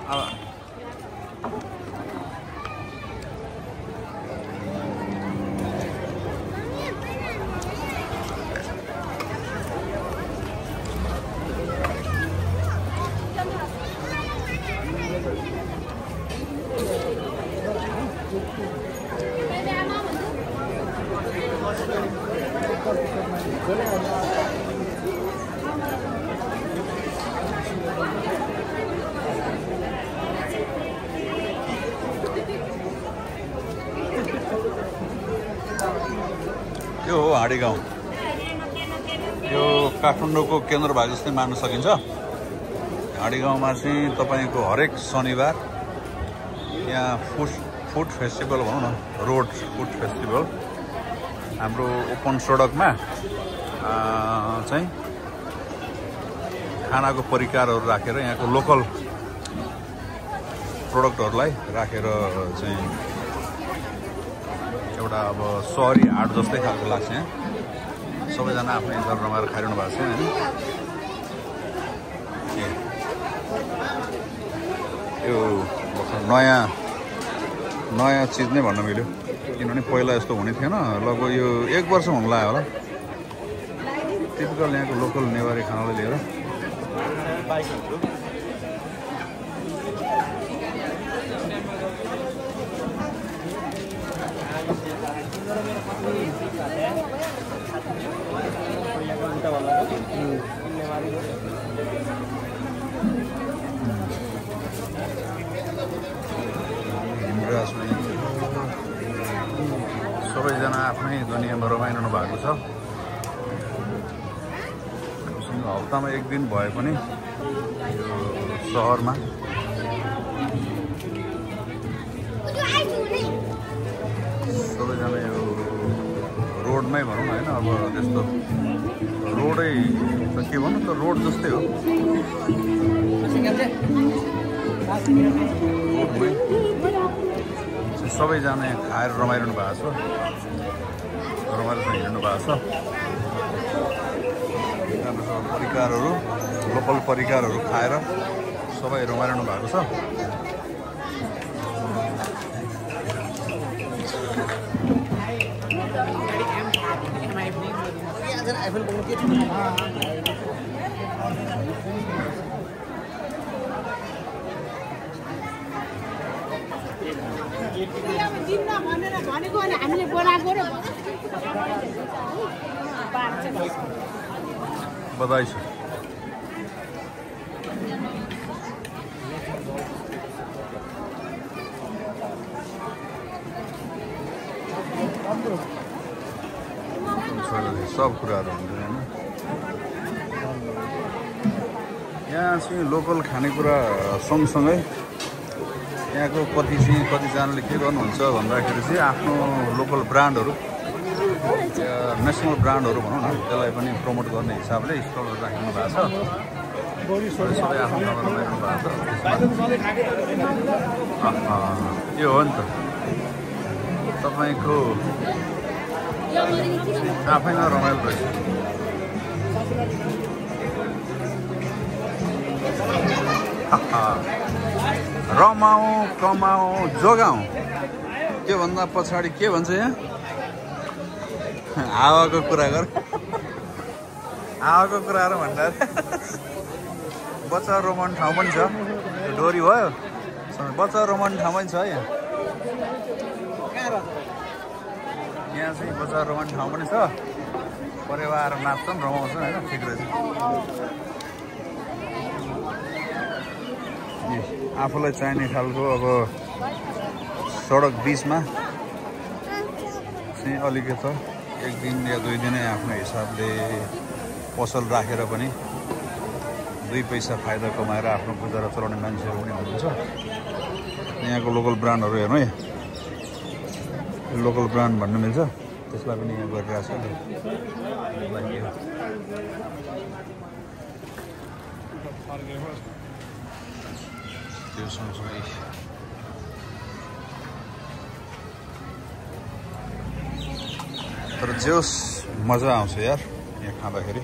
यो हो हाँडी गाउँ। यो काठमाडौँको केन्द्र भाग जस्तै मान्न सकिन्छ। हाँडी गाउँमा चाहिँ तपाईँको हरेक शनिबार यहाँ फुड फेस्टिभल भनौँ न, रोड फुड फेस्टिभल हाम्रो ओपन सडकमा चाहिँ खानाको परिकारहरू राखेर यहाँको लोकल प्रोडक्टहरूलाई राखेर चाहिँ एउटा अब सहरी हाट जस्तै खालको लाग्छ। यहाँ सबैजना आफ्नो घर रमाएर खाइरहनु भएको छ होइन। यो नयाँ चिज नै भन्न मिल्यो, किनभने पहिला यस्तो हुने थिएन। लगभग यो 1 वर्ष हुन लाग्यो होला। टिपिकल यहाँको लोकल नेवारी खानालाई लिएर सबैजना आफ्नै दुनियाँमा रमाइरहनु भएको छ। हप्तामा 1 दिन भए पनि यो सहरमा सबैजना यो रोडमै भनौँ न होइन। अब त्यस्तो रोडै त के भनौँ त, रोड जस्तै हो। रोडमै सबैजना खाएर रमाइरहनु भएको छ, रमाइलो हिँड्नु भएको छ। परिकारहरू लोकल परिकारहरू खाएर सबै रमाइरहनु भएको छ। बधाई छ। सब कुराहरू हुन्छ होइन। यहाँ चाहिँ लोकल खानेकुरा सँगसँगै यहाँको कतिजनाले के गर्नुहुन्छ भन्दाखेरि चाहिँ आफ्नो लोकल ब्रान्डहरू, नेसनल ब्रान्डहरू भनौँ न, त्यसलाई पनि प्रमोट गर्ने हिसाबले स्टलहरू राख्नु भएको छ। सबै आफ्नो ठाउँमा रमाइरहनु भएको छ। यो हो नि त तपाईँको आफैमा रमाइलो रहेछ। रमाउँ कमाउँ जोगाउँ, के भन्दा पछाडि के भन्छ यहाँ, हावाको कुरा गर। हावाको कुराहरू भन्दा बच्चा रोमाउनु ठाउँ पनि छ। डोरी भयो, बच्चा रोमाउनु ठाउँ पनि छ यहाँ। यहाँ चाहिँ बच्चा रोमाउनु ठाउँ पनि छ। परिवार नाच्छन्, रमाउँछन् होइन, ठिक रहेछ। आफूलाई चाहिने खालको अब सडक बिचमा चाहिँ अलिकति 1 दिन या 2 दिनै आफ्नो हिसाबले पसल राखेर पनि 2 पैसा फाइदा कमाएर आफ्नो गुजारा चलाउने मान्छेहरू पनि हुनुहुन्छ। यहाँको लोकल ब्रान्डहरू हेर्नु है, लोकल ब्रान्ड भन्नु मिल्छ, त्यसलाई पनि यहाँ गरिरहेको छ। त्यो सँगसँगै तर जे होस् मजा आउँछ यार यहाँ खाँदाखेरि।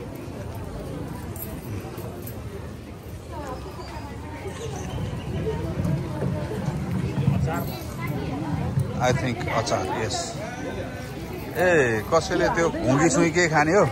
आई थिङ्क अचार यस ए कसैले त्यो घुँगी सुई के खाने हो